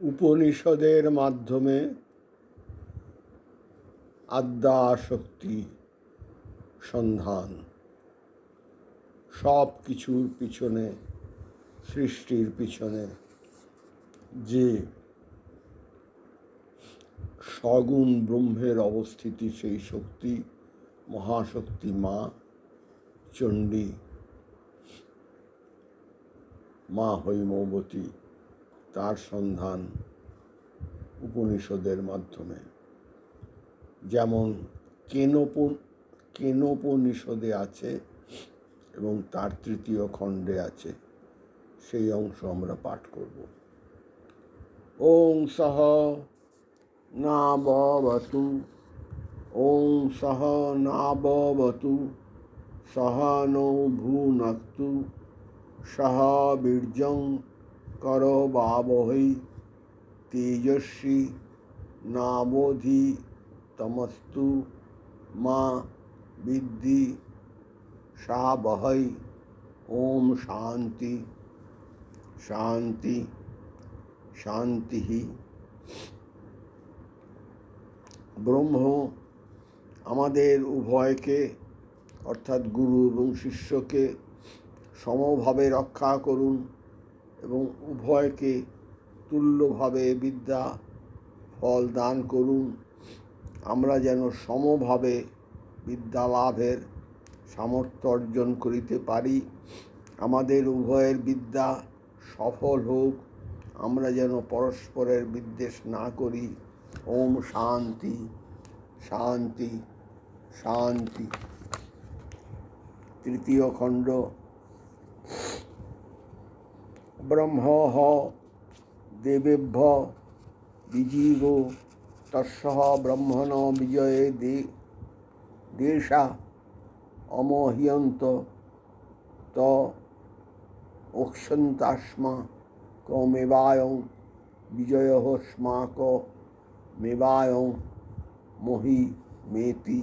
উপনিষদের মাধ্যমে আদ্যাশক্তি সন্ধান। সব কিছুর পিছনে, সৃষ্টির পিছনে যে সগুণ ব্রহ্মের অবস্থিতি, সেই শক্তি মহাশক্তি মা চণ্ডী, মা হৈমবতী, তার সন্ধান উপনিষদের মাধ্যমে। যেমন কেনোপনিষদে আছে এবং তার তৃতীয় খণ্ডে আছে, সেই অংশ আমরা পাঠ করব। ওং সহ নাববতু, ওং সহ নাববতু, সহ নৌ ভুনক্তু, সহ বীর্যং করবাবহৈ, তেজস্বী নাবধীতমস্তু মা বিদ্বিষাবহৈ। ওম শান্তি শান্তি শান্তি। ব্রহ্ম আমাদের উভয়কে, অর্থাৎ গুরু এবং শিষ্যকে সমভাবে রক্ষা করুন এবং উভয়কে তুল্যভাবে বিদ্যা ফল দান করুন। আমরা যেন সমভাবে বিদ্যা লাভের সামর্থ্য অর্জন করিতে পারি। আমাদের উভয়ের বিদ্যা সফল হোক, আমরা যেন পরস্পরের বিদ্বেষ না করি। ওম শান্তি শান্তি শান্তি। তৃতীয় খণ্ড। ব্রহ্ম দেবেভ্য বিজীবো তস্যঃ ব্রহ্মণ বিজয়ে দেশা অমহ্যন্ত ত অক্ষন্তাস্মা কমেবায়ং বিজয়ঃস্মাক মেবায়ং মহি মেতি।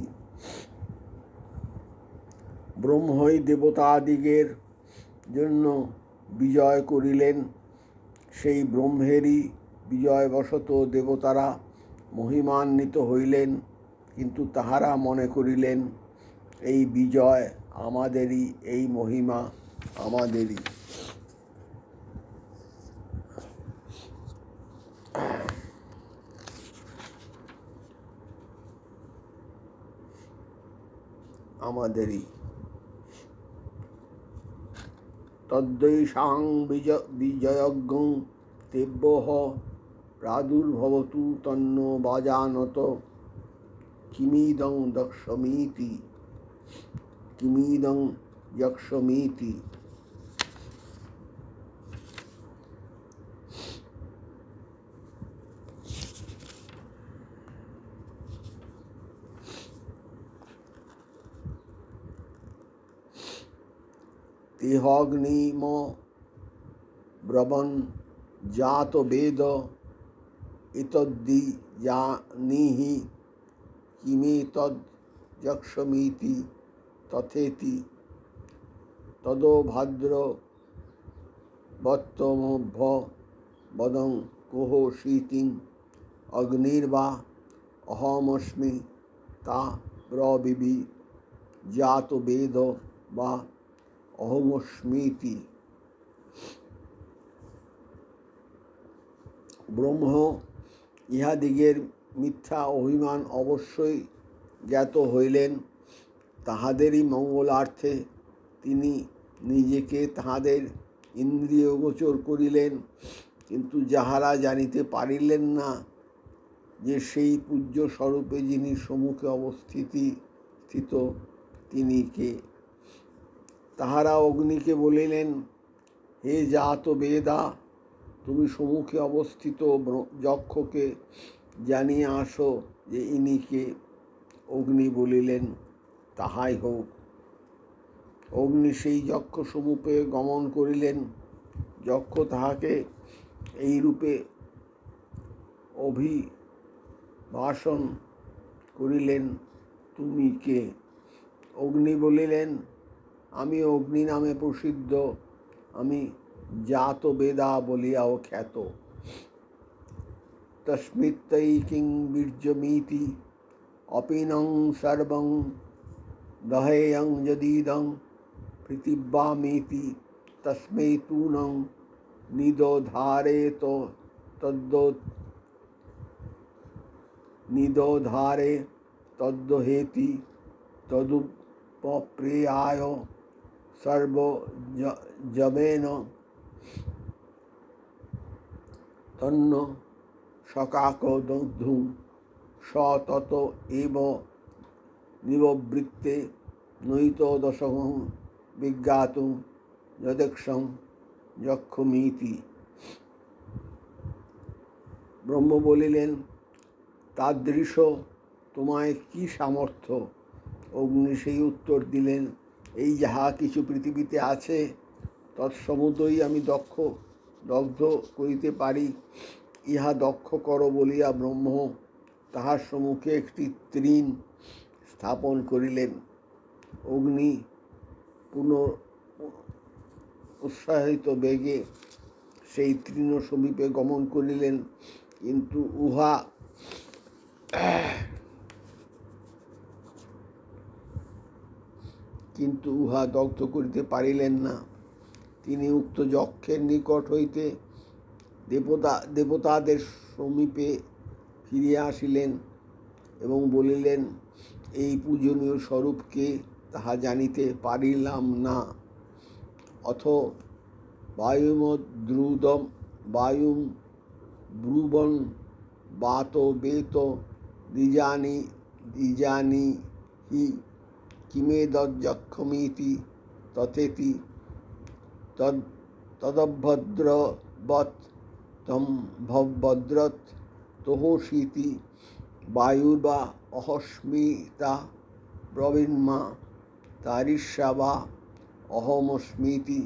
ব্রহ্মই দেবতাদিগের জন্য বিজয় করিলেন। সেই ব্রহ্মেরই বিজয়বশত দেবতারা মহিমান্বিত হইলেন, কিন্তু তাহারা মনে করিলেন এই বিজয় আমাদেরই, এই মহিমা আমাদেরই। আমাদেরই। তদ্বৈষাং বিজয়জ্ঞং তেভ্যঃ প্রাদুর্ভবতু তন্নো বাজানত কিমিদং দক্ষমিতি কিমিদং যক্ষমিতি। তেহগ্নিম ব্রবন জাত বেদ এতদ্দি জানিহি কিমেতদ যক্ষমিতি তথেতি তদো ভাদ্র বত্তমভ্য বদং কোহশীতিং অগ্নির্বা অহমস্মি তা ব্রবিবি জাত বেদ বা অহমস্মিতি। ব্রহ্ম ইহাদিগের মিথ্যা অভিমান অবশ্যই জ্ঞাত হইলেন। তাহাদেরই মঙ্গলার্থে তিনি নিজেকে তাহাদের ইন্দ্রিয়গোচর করিলেন, কিন্তু যাহারা জানিতে পারিলেন না যে সেই পূজ্য স্বরূপে যিনি সম্মুখে স্থিত তিনি কে, তাহারা অগ্নিকে বলিলেন, হে জাত বেদা, তুমি সম্মুখে অবস্থিত যক্ষকে জানিয়ে আসো যে ইনি কে। অগ্নি বলিলেন, তাহাই হোক। অগ্নি সেই যক্ষ সম্মুখে গমন করিলেন। যক্ষ তাহাকে এই রূপে অভিভাষণ করিলেন, তুমি কে? অগ্নি বলিলেন, আমি অগ্নি নামে প্রসিদ্ধ, আমি জাত বেদা বলিয়াও খ্যাত। तस्मित्तै किं बीर्यमीति अपिनं सर्वं दहेयं यदीदं पृथिव्यामीति तस्मै तु न निदोधारेत निदोधारे तद्दोहेति तदुपप्रियाय सर्वजवेन तन्न शकाकदग्धुं स तत एव निवृत्ते नैतदशकं विज्ञातुं यदक्षं যক্ষমিতি। ব্রহ্ম বলিলেন, তাদৃশ তোমায় কি সামর্থ্য? অগ্নি সেই উত্তর দিলেন, এই যাহা কিছু পৃথিবীতে আছে তৎসমুদই আমি দগ্ধ করিতে পারি। ইহা দক্ষ কর বলিয়া ব্রহ্ম তাহার সম্মুখে একটি তৃণ স্থাপন করিলেন। অগ্নি উৎসাহিত বেগে সেই তৃণ সমীপে গমন করিলেন, কিন্তু উহা দগ্ধ করিতে পারিলেন না। তিনি উক্ত যক্ষের নিকট হইতে দেবতাদের সমীপে ফিরিয়া আসিলেন এবং বলিলেন, এই পূজনীয় স্বরূপকে তাহা জানিতে পারিলাম না। অথ বায়ুমদ্রুদম বায়ুম ব্রুবন বাত বেত দ্বিজানি হি কিমেদযক্ষমিতি তথেতি তদভদ্রবৎ তম ভদ্রত তোহসীতি বায়ুর্বা অহস্মিতা ব্রবীন্মা তারিষ্যা বা অহমস্মিতি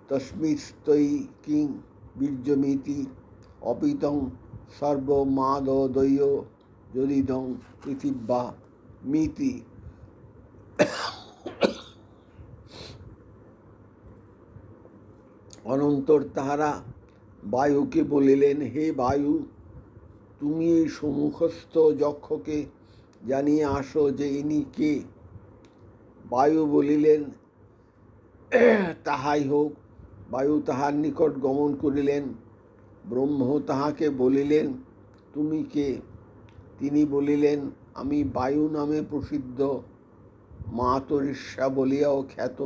তস্মিস্তৈ কিং বীর্যমিতি অপিতং সর্বমাদদয় যদিদং পৃথিব্যা মিতি। অনন্তর তাহারা বায়ুকে বলিলেন, হে বায়ু, তুমি এই সম্মুখস্থ যক্ষকে জানিয়ে আসো যে ইনি কে। বায়ু বলিলেন, তাহাই হোক। বায়ু তাহার নিকট গমন করিলেন। ব্রহ্ম তাহাকে বলিলেন, তুমি কে? তিনি বলিলেন, আমি বায়ু নামে প্রসিদ্ধ, মাতরিষ্যা বলিয়াও খ্যাত।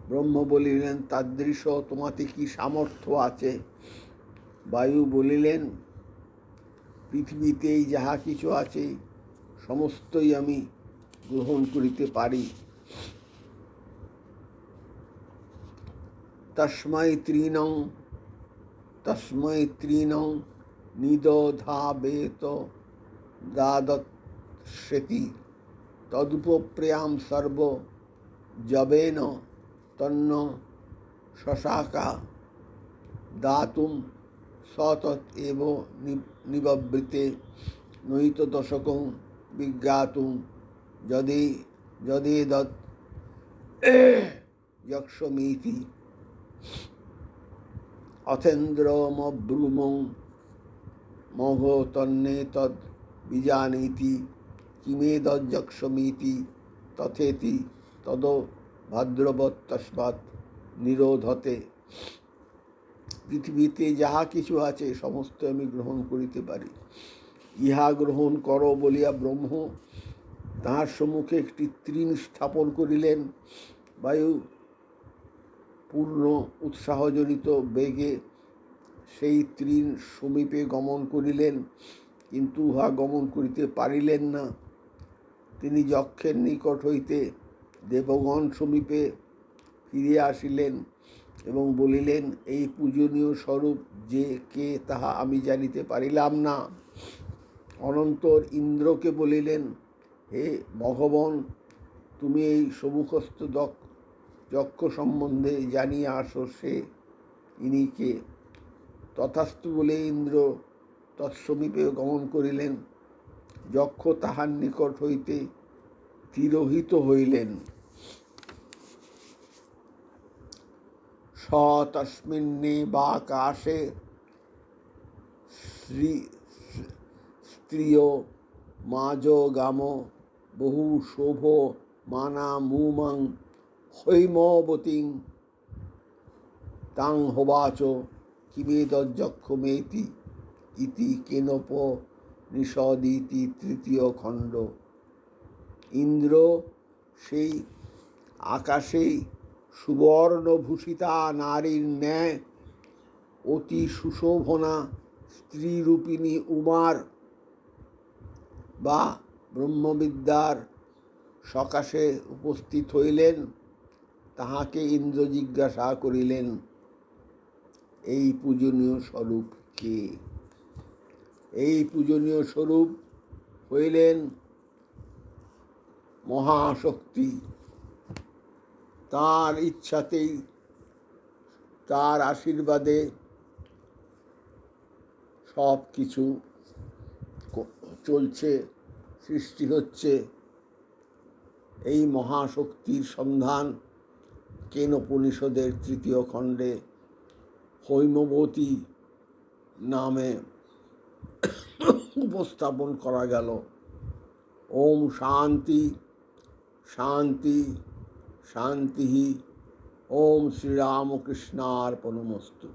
ব্রহ্ম বলিলেন, তাদৃশ তোমাতে কি সামর্থ্য আছে? বায়ু বলিলেন, পৃথিবীতেই যাহা কিছু আছে সমস্তই আমি গ্রহণ করিতে পারি। তস্मै তৃণং নিদধাবেত দাদস্যেতি তদুপপ্রিয়াম সর্ব জবেন তন্ন শশাকা দাতুম সতত এব নিববৃতে নৈতদশকং বিজ্ঞাতুম যদেদৎ যক্ষমিতি। অথেন্দ্রমব্রুমং মঘ তন্নেতদ বিজানীতি কিমেদযক্ষমিতি তথেতি তদ ভাদ্রবৎ তস্মাৎ নিরোধতে। পৃথিবীতে যাহা কিছু আছে সমস্ত আমি গ্রহণ করিতে পারি, ইহা গ্রহণ করো বলিয়া ব্রহ্ম তাহার সম্মুখে একটি তৃণ স্থাপন করিলেন। বায়ু পূর্ণ উৎসাহজনিত বেগে সেই তৃণ সমীপে গমন করিলেন, কিন্তু উহা গমন করিতে পারিলেন না। তিনি যক্ষের নিকট হইতে দেবগণ সমীপে ফিরিয়া আসিলেন এবং বলিলেন, এই পূজনীয় স্বরূপ যে কে তাহা আমি জানিতে পারিলাম না। অনন্তর ইন্দ্রকে বলিলেন, হে ভগবান, তুমি এই সম্মুখস্থ যক্ষ সম্বন্ধে জানিয়ে আসো, সে ইনি কে। তথাস্তু বলে ইন্দ্র তৎসমীপে গমন করিলেন। যক্ষ তাহার নিকট হইতে তিরোহিত হইলেন। স তস্মিন্নেবাকাশে স্ত্রিয় মাজ গাম বহু শোভ মানা মুমাং হৈমবতীং তাং হোবাচ কিমেদযক্ষমেতি ইতি কেনপ নিষদিতি তৃতীয় খণ্ড। ইন্দ্র সেই আকাশে সুবর্ণভূষিতা নারীর ন্যায় অতি সুশোভনা স্ত্রীরূপিণী উমার বা ব্রহ্মবিদ্যার সকাশে উপস্থিত হইলেন। তাহাকে ইন্দ্র জিজ্ঞাসা করিলেন, এই পূজনীয় স্বরূপ কে? এই পূজনীয় স্বরূপ হইলেন মহাশক্তি। তার ইচ্ছাতেই, তার আশীর্বাদে সব কিছু চলছে, সৃষ্টি হচ্ছে। এই মহাশক্তির সন্ধান কেনোপনিষদের তৃতীয় খণ্ডে হৈমবতী নামে উপস্থাপন করা গেল। ওম শান্তি শান্তি শান্তি। ওম শ্রীরামকৃষ্ণার্পণমস্তু।